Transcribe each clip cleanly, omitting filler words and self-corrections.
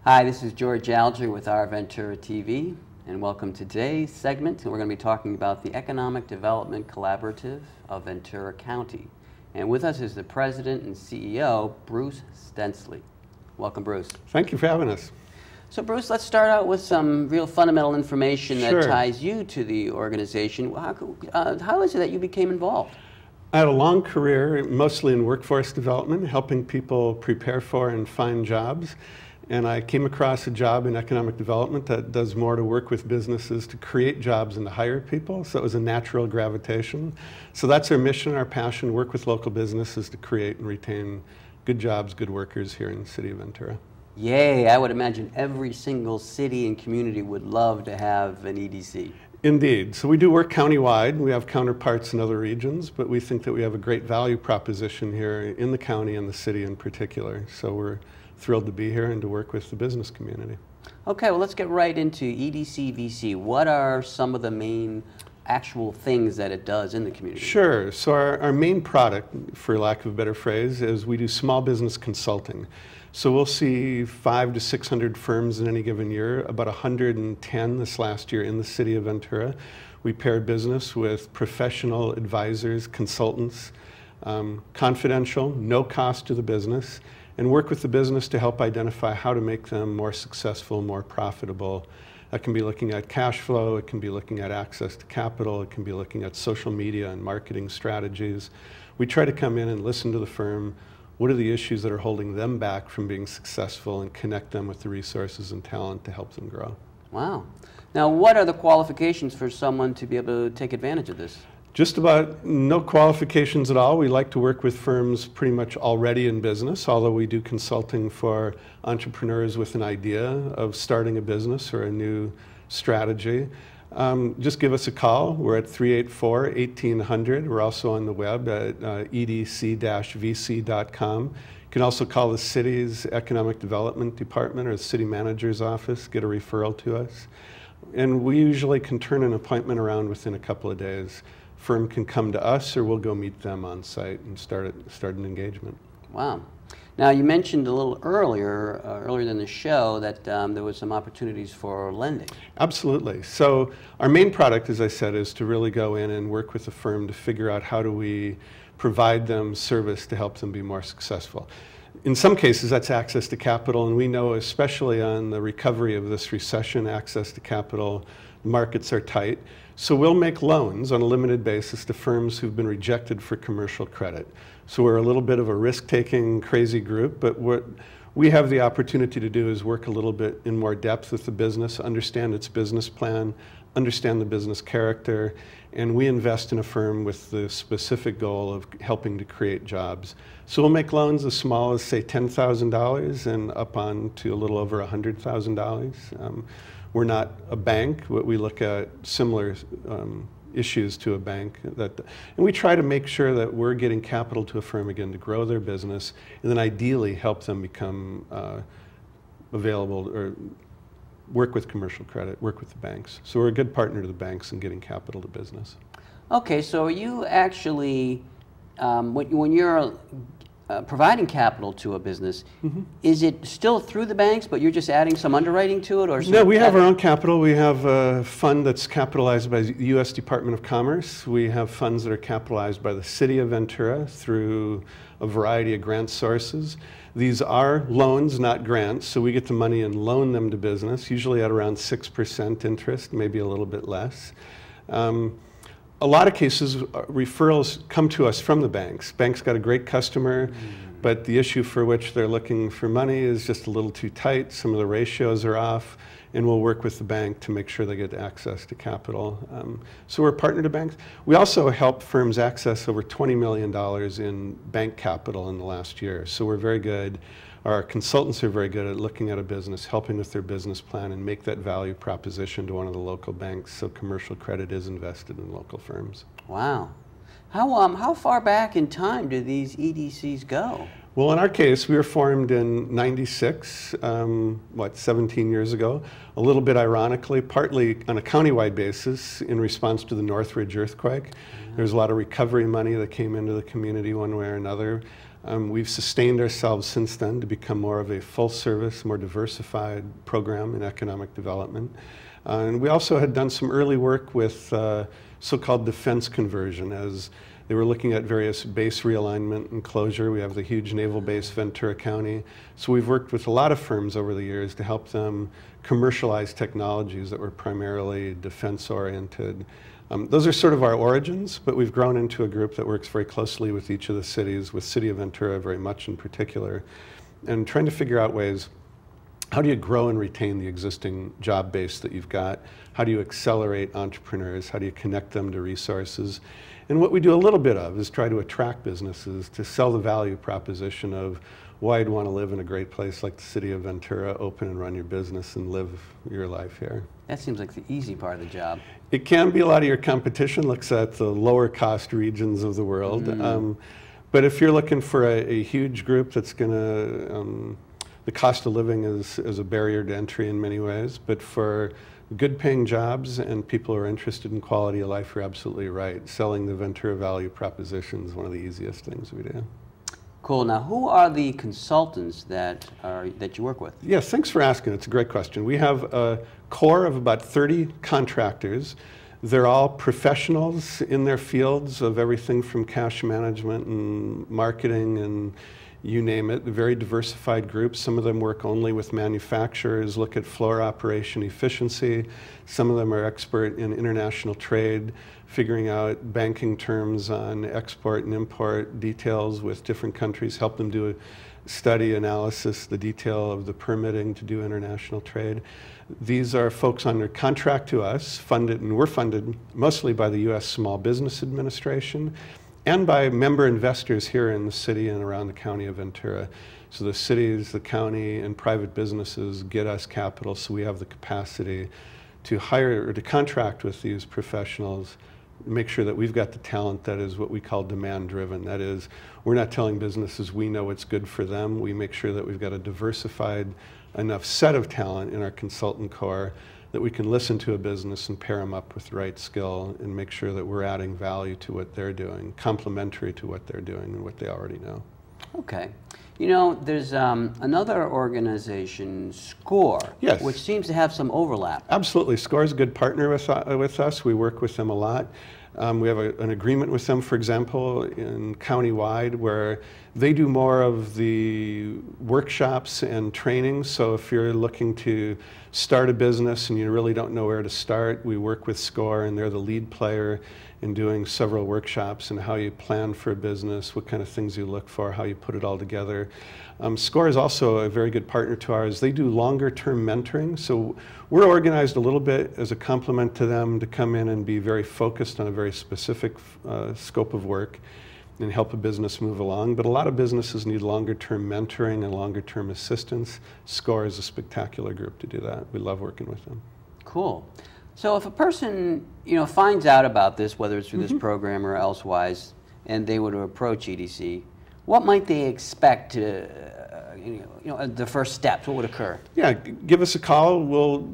Hi, this is George Alger with Our Ventura TV, and welcome to today's segment. We're going to be talking about the Economic Development Collaborative of Ventura County. And with us is the President and CEO, Bruce Stenslie. Welcome, Bruce. Thank you for having us. So, Bruce, let's start out with some real fundamental information that Sure. ties you to the organization. How is it that you became involved? I had a long career, mostly in workforce development, helping people prepare for and find jobs. And I came across a job in economic development that does more to work with businesses to create jobs and to hire people. So it was a natural gravitation. So that's our mission, our passion, work with local businesses to create and retain good jobs, good workers here in the city of Ventura. Yay, I would imagine every single city and community would love to have an EDC. Indeed. So we do work countywide. We have counterparts in other regions, but we think that we have a great value proposition here in the county and the city in particular. So we're thrilled to be here and to work with the business community. Okay, well, let's get right into EDC-VC. What are some of the main actual things that it does in the community? Sure. So our main product, for lack of a better phrase, is we do small business consulting. So we'll see 500 to 600 firms in any given year, about 110 this last year in the city of Ventura. We pair business with professional advisors, consultants, confidential, no cost to the business, and work with the business to help identify how to make them more successful, more profitable. That can be looking at cash flow, it can be looking at access to capital, it can be looking at social media and marketing strategies. We try to come in and listen to the firm. What are the issues that are holding them back from being successful, and connect them with the resources and talent to help them grow. Wow. Now, what are the qualifications for someone to be able to take advantage of this? Just about no qualifications at all. We like to work with firms pretty much already in business, although we do consulting for entrepreneurs with an idea of starting a business or a new strategy. Just give us a call. We're at 384-1800. We're also on the web at EDC-VC.com. You can also call the city's Economic Development Department or the city manager's office, get a referral to us. And we usually can turn an appointment around within a couple of days. Firm can come to us, or we'll go meet them on site and start an engagement. Wow. Now, you mentioned a little earlier in the show that there was some opportunities for lending. Absolutely. So our main product, as I said, is to really go in and work with the firm to figure out how do we provide them service to help them be more successful. In some cases, that's access to capital, and we know, especially on the recovery of this recession, access to capital markets are tight. So we'll make loans on a limited basis to firms who've been rejected for commercial credit. So we're a little bit of a risk-taking, crazy group, but what we have the opportunity to do is work a little bit in more depth with the business, understand its business plan, understand the business character, and we invest in a firm with the specific goal of helping to create jobs. So we'll make loans as small as, say, $10,000 and up on to a little over $100,000. We're not a bank, but we look at similar issues to a bank. And we try to make sure that we're getting capital to a firm, again, to grow their business, and then ideally help them become available or work with commercial credit, work with the banks. So we're a good partner to the banks in getting capital to business. Okay, so are you actually, when you're providing capital to a business, is it still through the banks, but you're just adding some underwriting to it? Or no, we have our own capital. We have a fund that's capitalized by the U.S. Department of Commerce. We have funds that are capitalized by the city of Ventura through a variety of grant sources. These are loans, not grants, so we get the money and loan them to business, usually at around 6% interest, maybe a little bit less. A lot of cases, referrals come to us from the banks. Banks got a great customer, but the issue for which they're looking for money is just a little too tight. Some of the ratios are off, and we'll work with the bank to make sure they get access to capital. So we're a partner to banks. We also help firms access over $20 million in bank capital in the last year. So we're very good. Our consultants are very good at looking at a business, helping with their business plan, and make that value proposition to one of the local banks so commercial credit is invested in local firms. Wow. How far back in time do these EDCs go? Well, in our case, we were formed in '96, 17 years ago, a little bit ironically, partly on a countywide basis in response to the Northridge earthquake. There's a lot of recovery money that came into the community one way or another. We've sustained ourselves since then to become more of a full-service, more diversified program in economic development. And we also had done some early work with so-called defense conversion, as they were looking at various base realignment and closure. We have the huge naval base, Ventura County. So we've worked with a lot of firms over the years to help them commercialize technologies that were primarily defense-oriented. Those are sort of our origins, but we've grown into a group that works very closely with each of the cities, with City of Ventura very much in particular, and trying to figure out ways, how do you grow and retain the existing job base that you've got? How do you accelerate entrepreneurs? How do you connect them to resources? And what we do a little bit of is try to attract businesses to sell the value proposition of why I'd want to live in a great place like the City of Ventura, open and run your business and live your life here. That seems like the easy part of the job. It can be. A lot of your competition looks at the lower cost regions of the world. But if you're looking for a huge group that's going to, the cost of living is a barrier to entry in many ways, but for good paying jobs and people who are interested in quality of life, you're absolutely right. Selling the Ventura value proposition is one of the easiest things we do. Cool. Now, who are the consultants that you work with? Yes, thanks for asking. It's a great question. We have a core of about 30 contractors. They're all professionals in their fields of everything from cash management and marketing and you name it, a very diversified group. Some of them work only with manufacturers, look at floor operation efficiency. Some of them are expert in international trade, figuring out banking terms on export and import details with different countries, help them do a study analysis, the detail of the permitting to do international trade. These are folks under contract to us, funded, and we're funded mostly by the U.S. Small Business Administration and by member investors here in the city and around the county of Ventura. So the cities, the county, and private businesses get us capital, so we have the capacity to hire or to contract with these professionals, make sure that we've got the talent that is what we call demand-driven. That is, we're not telling businesses we know what's good for them. We make sure that we've got a diversified enough set of talent in our consultant corps that we can listen to a business and pair them up with the right skill and make sure that we're adding value to what they're doing, complementary to what they're doing and what they already know. Okay. You know, there's another organization, SCORE, yes, which seems to have some overlap. Absolutely. SCORE is a good partner with us. We work with them a lot. We have an agreement with them, for example, in countywide, where they do more of the workshops and trainings. So if you're looking to start a business and you really don't know where to start, we work with SCORE, and they're the lead player in doing several workshops and how you plan for a business, what kind of things you look for, how you put it all together. SCORE is also a very good partner to ours. They do longer term mentoring. So we're organized a little bit as a complement to them to come in and be very focused on a very specific scope of work and help a business move along. But a lot of businesses need longer term mentoring and longer term assistance. SCORE is a spectacular group to do that. We love working with them. Cool. So if a person, finds out about this, whether it's through this program or elsewise, and they were to approach EDC, what might they expect to, the first steps? What would occur? Yeah, give us a call. We'll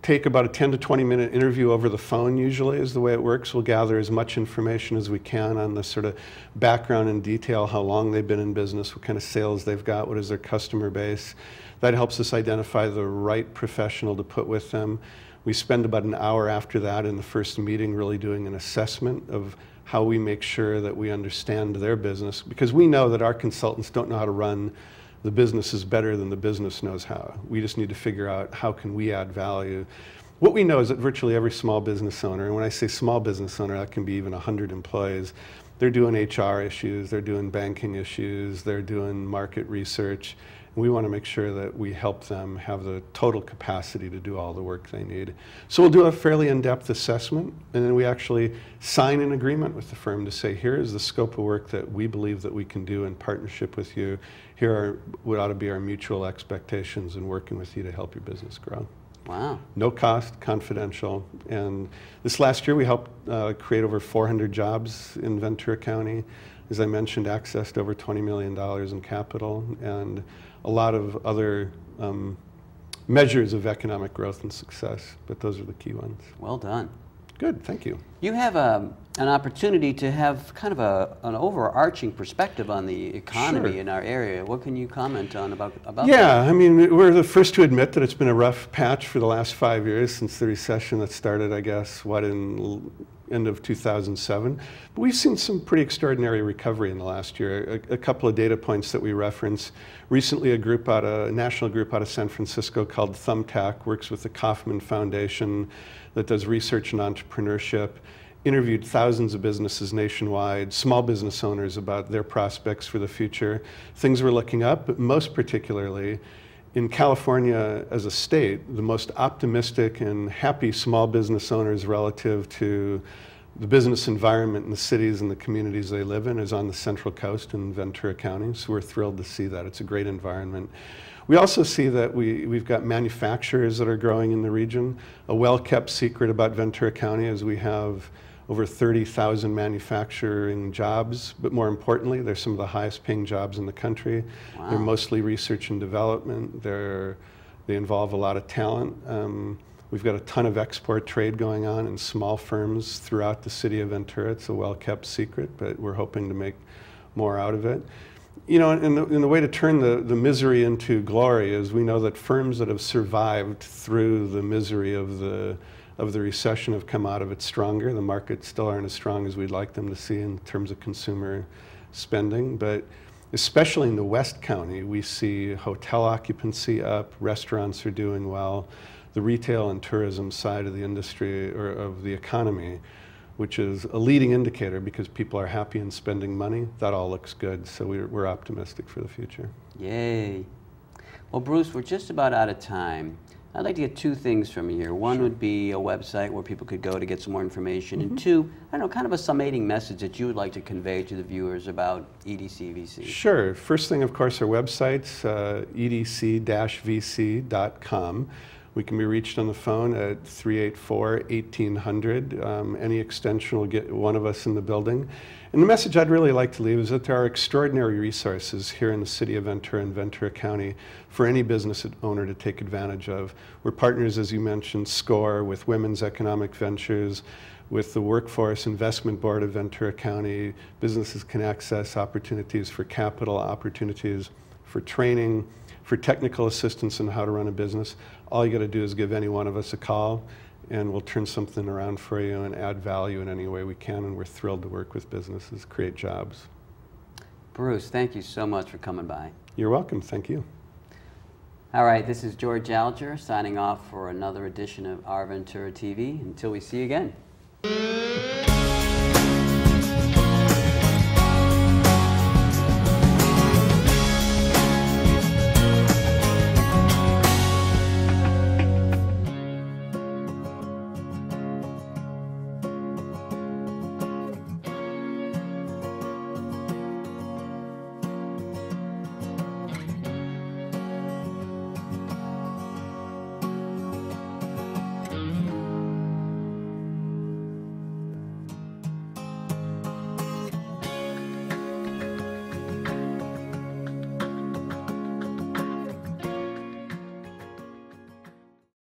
take about a 10 to 20 minute interview over the phone, usually is the way it works. We'll gather as much information as we can on the sort of background and detail, how long they've been in business, what kind of sales they've got, what is their customer base. That helps us identify the right professional to put with them. We spend about an hour after that in the first meeting really doing an assessment of how we make sure that we understand their business, because we know that our consultants don't know how to run the businesses better than the business knows how. We just need to figure out how can we add value. What we know is that virtually every small business owner, and when I say small business owner, that can be even 100 employees, they're doing HR issues, they're doing banking issues, they're doing market research. We want to make sure that we help them have the total capacity to do all the work they need. So we'll do a fairly in-depth assessment, and then we actually sign an agreement with the firm to say, here is the scope of work that we believe that we can do in partnership with you. Here are what ought to be our mutual expectations in working with you to help your business grow. Wow. No cost, confidential. And this last year we helped create over 400 jobs in Ventura County. As I mentioned, accessed over $20 million in capital, and a lot of other measures of economic growth and success, but those are the key ones. Well done. Good, thank you. You have an opportunity to have kind of an overarching perspective on the economy Sure. in our area. What can you comment on about Yeah, that? I mean, we're the first to admit that it's been a rough patch for the last 5 years since the recession that started, I guess, in end of 2007. But we've seen some pretty extraordinary recovery in the last year. A couple of data points that we reference. Recently, a national group out of San Francisco called Thumbtack works with the Kauffman Foundation that does research in entrepreneurship, interviewed thousands of businesses nationwide, small business owners about their prospects for the future. Things were looking up, but most particularly, in California as a state, the most optimistic and happy small business owners relative to the business environment in the cities and the communities they live in is on the Central Coast in Ventura County. So we're thrilled to see that. It's a great environment. We also see that we've got manufacturers that are growing in the region. A well-kept secret about Ventura County is we have over 30,000 manufacturing jobs, but more importantly, they're some of the highest paying jobs in the country. Wow. They're mostly research and development. They involve a lot of talent. We've got a ton of export trade going on in small firms throughout the city of Ventura. It's a well-kept secret, but we're hoping to make more out of it. You know, and the way to turn the misery into glory is we know that firms that have survived through the misery of the recession have come out of it stronger. The markets still aren't as strong as we'd like them to see in terms of consumer spending, but especially in the West County, we see hotel occupancy up, restaurants are doing well, the retail and tourism side of the industry or of the economy, which is a leading indicator because people are happy and spending money. That all looks good, so we're optimistic for the future. Yay. Well, Bruce, we're just about out of time. I'd like to get two things from you here. One would be a website where people could go to get some more information, and two, I don't know, kind of a summating message that you would like to convey to the viewers about EDC-VC. Sure. First thing, of course, our website's EDC-VC.com. We can be reached on the phone at 384-1800. Any extension will get one of us in the building. And the message I'd really like to leave is that there are extraordinary resources here in the city of Ventura and Ventura County for any business owner to take advantage of. We're partners, as you mentioned, SCORE, with Women's Economic Ventures, with the Workforce Investment Board of Ventura County. Businesses can access opportunities for capital, opportunities for training, for technical assistance on how to run a business. All you got to do is give any one of us a call, and we'll turn something around for you and add value in any way we can, and we're thrilled to work with businesses, create jobs. Bruce, thank you so much for coming by. You're welcome. Thank you. All right, this is George Alger signing off for another edition of Our Ventura TV. Until we see you again.